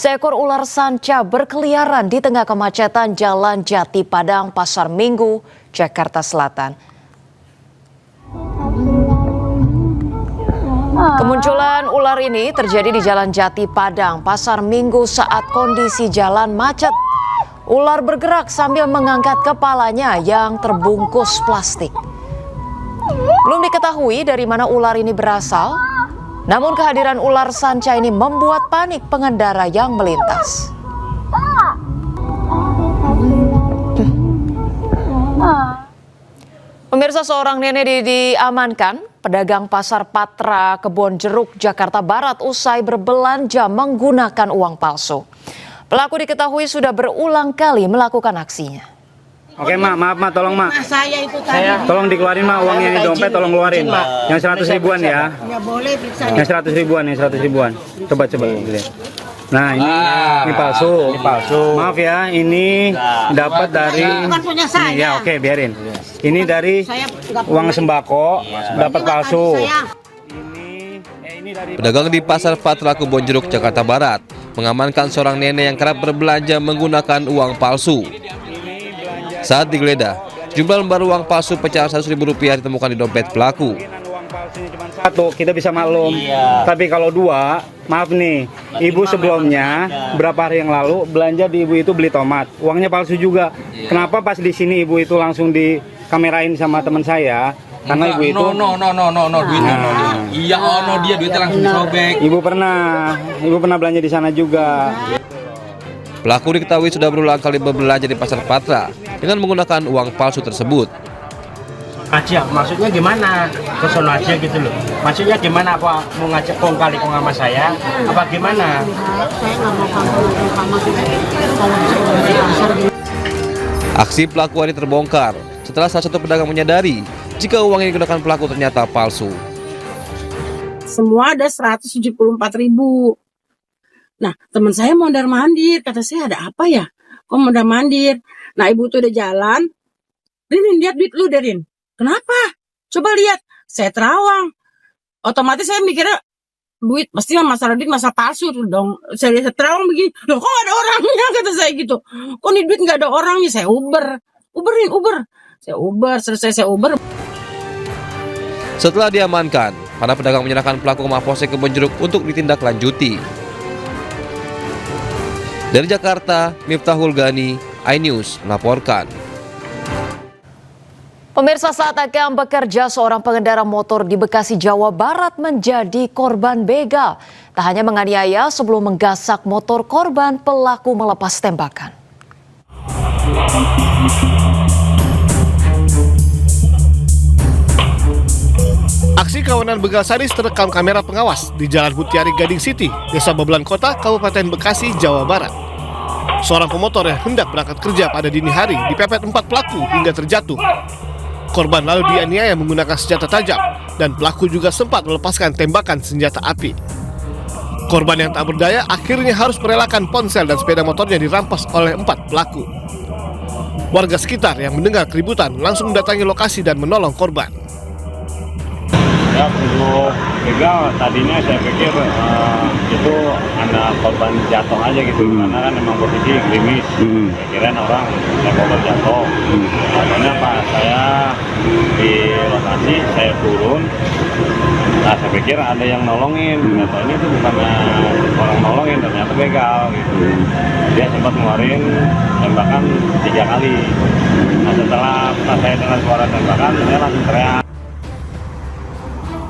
Seekor ular sanca berkeliaran di tengah kemacetan Jalan Jati Padang, Pasar Minggu, Jakarta Selatan. Kemunculan ular ini terjadi di Jalan Jati Padang, Pasar Minggu saat kondisi jalan macet. Ular bergerak sambil mengangkat kepalanya yang terbungkus plastik. Belum diketahui dari mana ular ini berasal, namun kehadiran ular sanca ini membuat panik pengendara yang melintas. Pemirsa, seorang nenek diamankan pedagang pasar Patra Kebonjeruk, Jakarta Barat usai berbelanja menggunakan uang palsu. Pelaku diketahui sudah berulang kali melakukan aksinya. Oke, maaf tolong Saya itu tadi. tolong dikeluarin uangnya di dompet, tolong keluarin yang 100 ribuan ya. Nggak boleh periksa. Yang 100 ribuan. Coba. Nah, ini palsu. Maaf ya, ini dapat dari Bukan punya saya. Ya, oke, biarin. Ini dari Saya nggak uang boleh. sembako, dapat Ini nggak palsu. tadi saya. Ini dari Pedagang di Pasar Patra Kebonjeruk, Jakarta Barat mengamankan seorang nenek yang kerap berbelanja menggunakan uang palsu. Saat digeledah, jumlah lembar uang palsu pecahan Rp100.000 ditemukan di dompet pelaku. uang palsunya cuma satu, kita bisa maklum. Tapi kalau dua, maaf nih, ibu sebelumnya berapa hari yang lalu belanja di ibu itu beli tomat, uangnya palsu juga. Kenapa pas di sini ibu itu langsung dikamerain sama teman saya? Karena ibu itu duitnya dia. Iya, dia duitnya langsung disobek. Ibu pernah belanja di sana juga. Pelaku diketahui sudah berulang kali berbelanja di Pasar Patra dengan menggunakan uang palsu tersebut. Aja, maksudnya gimana? Kesono aja gitu loh. Maksudnya gimana? Apa mau ngajak kong kali kong sama saya? Apa gimana? Saya nggak mau kamu kalau di pasar gini. Aksi pelaku ini terbongkar setelah salah satu pedagang menyadari jika uang yang digunakan pelaku ternyata palsu. Semua ada 174.000. Nah, teman saya mondar-mandir, kata saya ada apa ya? Kok mondar-mandir? Nah, ibu tuh udah jalan. Rin, lihat duit lu, Derin. Kenapa? Coba lihat. Saya terawang. Otomatis saya mikirnya duit pasti masalah duit, masalah palsu tuh dong. Saya lihat terawang begini. Loh, kok gak ada orangnya? Kata saya gitu. Kok nih duit gak ada orangnya? Saya Uber. Saya Uber, selesai saya Uber. Setelah diamankan, para pedagang menyerahkan pelaku ke Mapolsek Kebonjeruk untuk ditindaklanjuti. Dari Jakarta, Miftahul Gani, iNews melaporkan. Pemirsa, saat akan bekerja, seorang pengendara motor di Bekasi, Jawa Barat menjadi korban begal. Tak hanya menganiaya, sebelum menggasak motor korban, pelaku melepas tembakan. Aksi kawanan begal sadis terekam kamera pengawas di Jalan Mutiari Gading City, Desa Babelan Kota, Kabupaten Bekasi, Jawa Barat. Seorang pemotor yang hendak berangkat kerja pada dini hari dipepet 4 pelaku hingga terjatuh. Korban lalu dianiaya menggunakan senjata tajam dan pelaku juga sempat melepaskan tembakan senjata api. Korban yang tak berdaya akhirnya harus merelakan ponsel dan sepeda motornya dirampas oleh 4 pelaku. Warga sekitar yang mendengar keributan langsung mendatangi lokasi dan menolong korban. Ya, untuk begal tadinya saya pikir itu ada korban jatuh aja gitu, karena kan memang posisi gerimis. Saya kira orang korban jatuh. Akhirnya pas saya di lokasi, saya turun. Nah, saya pikir ada yang nolongin. Ternyata ini tuh bukan orang nolongin, ternyata begal gitu. Dia sempat ngeluarin tembakan 3 kali. Nah, setelah saya dengar suara tembakan, saya langsung teriak.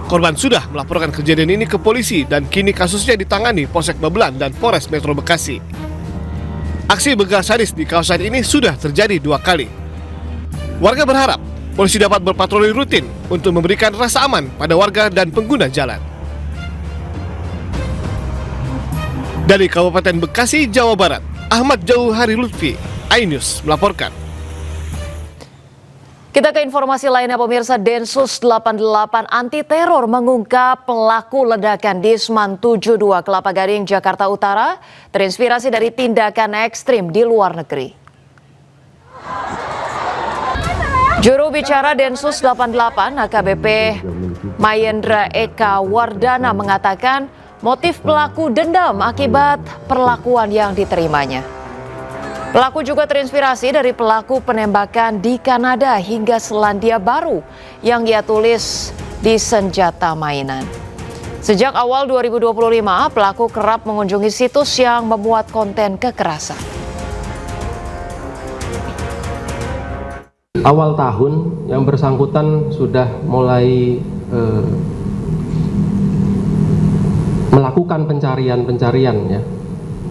Korban sudah melaporkan kejadian ini ke polisi dan kini kasusnya ditangani Polsek Babelan dan Polres Metro Bekasi. Aksi begal sadis di kawasan ini sudah terjadi 2 kali. Warga berharap polisi dapat berpatroli rutin untuk memberikan rasa aman pada warga dan pengguna jalan. Dari Kabupaten Bekasi, Jawa Barat, Ahmad Jauhari Lutfi, iNews melaporkan. Kita ke informasi lainnya, pemirsa. Densus 88 anti teror mengungkap pelaku ledakan di Seman 72 Kelapa Gading, Jakarta Utara terinspirasi dari tindakan ekstrim di luar negeri. Juru bicara Densus 88 AKBP Mayendra Eka Wardana mengatakan Motif pelaku dendam akibat perlakuan yang diterimanya. Pelaku juga terinspirasi dari pelaku penembakan di Kanada hingga Selandia Baru yang ia tulis di senjata mainan. Sejak awal 2025, pelaku kerap mengunjungi situs yang memuat konten kekerasan. Awal tahun yang bersangkutan sudah mulai melakukan pencarian ya.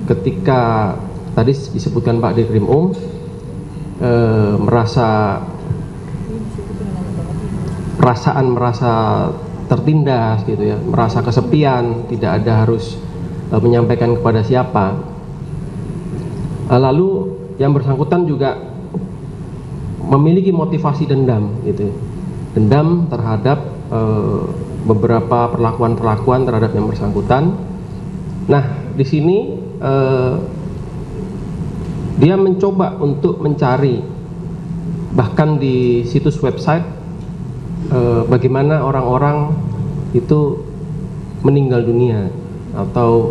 Ketika tadi disebutkan Pak Dirkrim merasa tertindas gitu ya, merasa kesepian, tidak ada harus menyampaikan kepada siapa. Lalu yang bersangkutan juga memiliki motivasi dendam gitu, dendam terhadap beberapa perlakuan terhadap yang bersangkutan. Nah, di sini dia mencoba untuk mencari bahkan di situs website bagaimana orang-orang itu meninggal dunia atau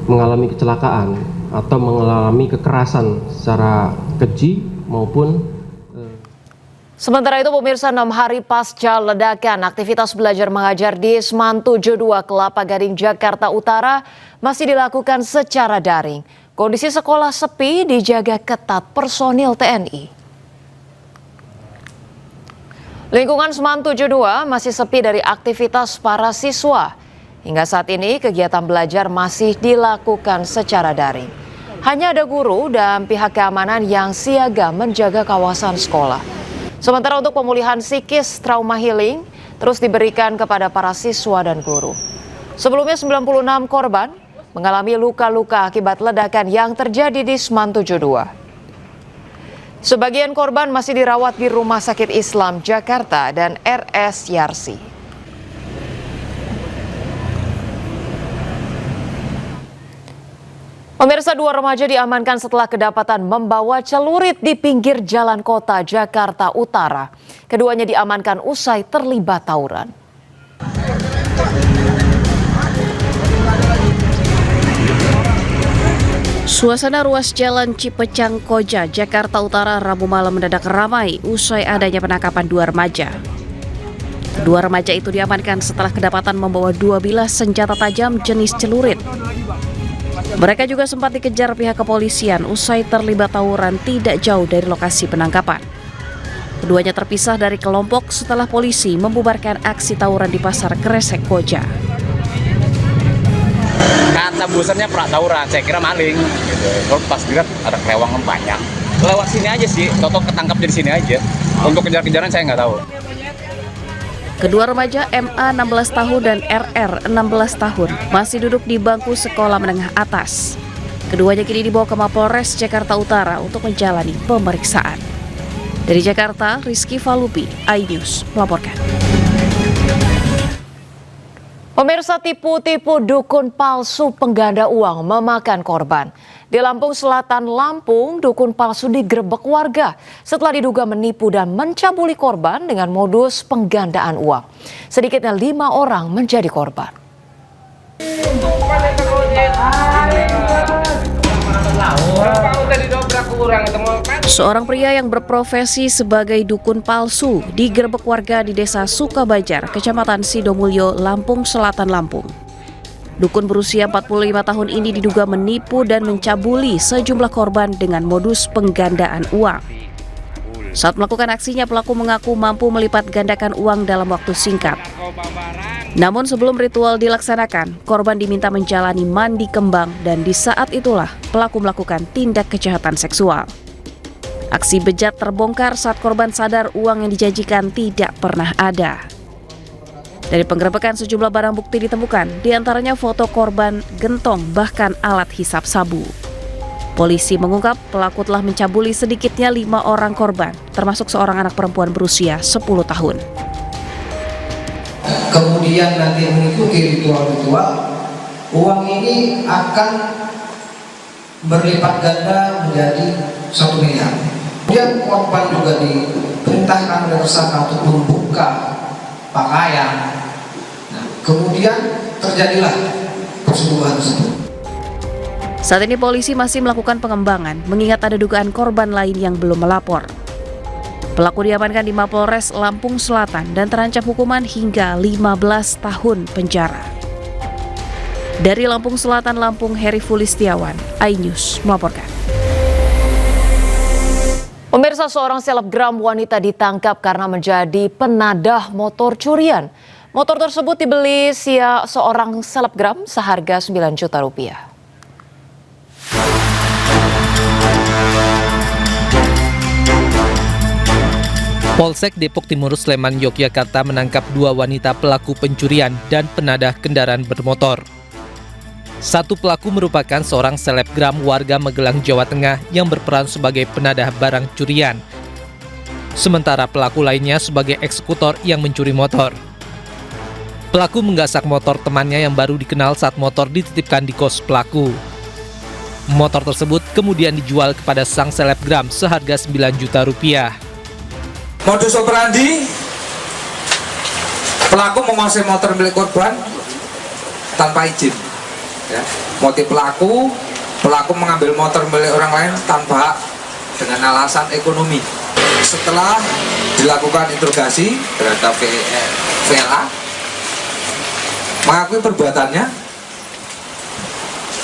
mengalami kecelakaan atau mengalami kekerasan secara keji maupun Sementara itu pemirsa, 6 hari pasca ledakan, aktivitas belajar mengajar di Seman 72 Kelapa Gading, Jakarta Utara masih dilakukan secara daring. Kondisi sekolah sepi dijaga ketat personil TNI. Lingkungan Seman 72 masih sepi dari aktivitas para siswa. Hingga saat ini kegiatan belajar masih dilakukan secara daring. Hanya ada guru dan pihak keamanan yang siaga menjaga kawasan sekolah. Sementara untuk pemulihan psikis trauma healing terus diberikan kepada para siswa dan guru. Sebelumnya 96 korban mengalami luka-luka akibat ledakan yang terjadi di Seman 72. Sebagian korban masih dirawat di Rumah Sakit Islam Jakarta dan RS Yarsi. Pemirsa, 2 remaja diamankan setelah kedapatan membawa celurit di pinggir jalan kota Jakarta Utara. Keduanya diamankan usai terlibat tawuran. Suasana ruas Jalan Cipecang Koja, Jakarta Utara Rabu malam mendadak ramai usai adanya penangkapan 2 remaja. Kedua remaja itu diamankan setelah kedapatan membawa 2 bilah senjata tajam jenis celurit. Mereka juga sempat dikejar pihak kepolisian usai terlibat tawuran tidak jauh dari lokasi penangkapan. Keduanya terpisah dari kelompok setelah polisi membubarkan aksi tawuran di Pasar Kresek Koja. Kata busannya pernah tawuran, saya kira maling gitu. Kalau pas lihat ada kerewangan banyak. Lewat sini aja sih, toto ketangkap dari sini aja. Untuk kejar-kejaran saya nggak tahu. Kedua remaja MA 16 tahun dan RR 16 tahun masih duduk di bangku sekolah menengah atas. Keduanya kini dibawa ke Mapolres Jakarta Utara untuk menjalani pemeriksaan. Dari Jakarta, Rizky Falupi, iNews melaporkan. Pemirsa, tipu-tipu dukun palsu pengganda uang memakan korban. Di Lampung Selatan, Lampung, dukun palsu digerebek warga setelah diduga menipu dan mencabuli korban dengan modus penggandaan uang. Sedikitnya 5 orang menjadi korban. Seorang pria yang berprofesi sebagai dukun palsu digerebek warga di Desa Sukabajar, Kecamatan Sidomulyo, Lampung Selatan, Lampung. Dukun berusia 45 tahun ini diduga menipu dan mencabuli sejumlah korban dengan modus penggandaan uang. Saat melakukan aksinya, pelaku mengaku mampu melipat gandakan uang dalam waktu singkat. Namun sebelum ritual dilaksanakan, korban diminta menjalani mandi kembang dan di saat itulah pelaku melakukan tindak kejahatan seksual. Aksi bejat terbongkar saat korban sadar uang yang dijanjikan tidak pernah ada. Dari penggerebekan sejumlah barang bukti ditemukan, diantaranya foto korban, gentong, bahkan alat hisap sabu. Polisi mengungkap pelaku telah mencabuli sedikitnya 5 orang korban, termasuk seorang anak perempuan berusia 10 tahun. Kemudian nanti mengikuti ritual-ritual, uang ini akan berlipat ganda menjadi 1 miliar. Kemudian korban juga diperintahkan oleh tersangka untuk membuka pakaian. Nah, kemudian terjadilah persetubuhan tersebut. Saat ini polisi masih melakukan pengembangan mengingat ada dugaan korban lain yang belum melapor. Pelaku diamankan di Mapolres Lampung Selatan dan terancam hukuman hingga 15 tahun penjara. Dari Lampung Selatan, Lampung, Heri Fulistiawan, iNews melaporkan. Pemirsa, seorang selebgram wanita ditangkap karena menjadi penadah motor curian. Motor tersebut dibeli seorang selebgram seharga 9 juta rupiah. Polsek Depok Timur Sleman, Yogyakarta menangkap 2 wanita pelaku pencurian dan penadah kendaraan bermotor. Satu pelaku merupakan seorang selebgram warga Magelang, Jawa Tengah yang berperan sebagai penadah barang curian. Sementara pelaku lainnya sebagai eksekutor yang mencuri motor. Pelaku menggasak motor temannya yang baru dikenal saat motor dititipkan di kos pelaku. Motor tersebut kemudian dijual kepada sang selebgram seharga 9 juta rupiah. Modus operandi, pelaku menguasai motor milik korban tanpa izin. Ya. Motif pelaku mengambil motor milik orang lain tanpa hak dengan alasan ekonomi. Setelah dilakukan interogasi terhadap VLA, mengakui perbuatannya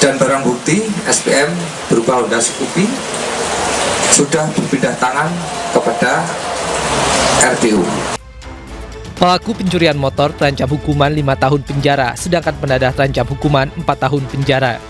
dan barang bukti SPM berupa Honda Scoopy sudah berpindah tangan kepada RTU. Pelaku pencurian motor terancam hukuman 5 tahun penjara, sedangkan penadah terancam hukuman 4 tahun penjara.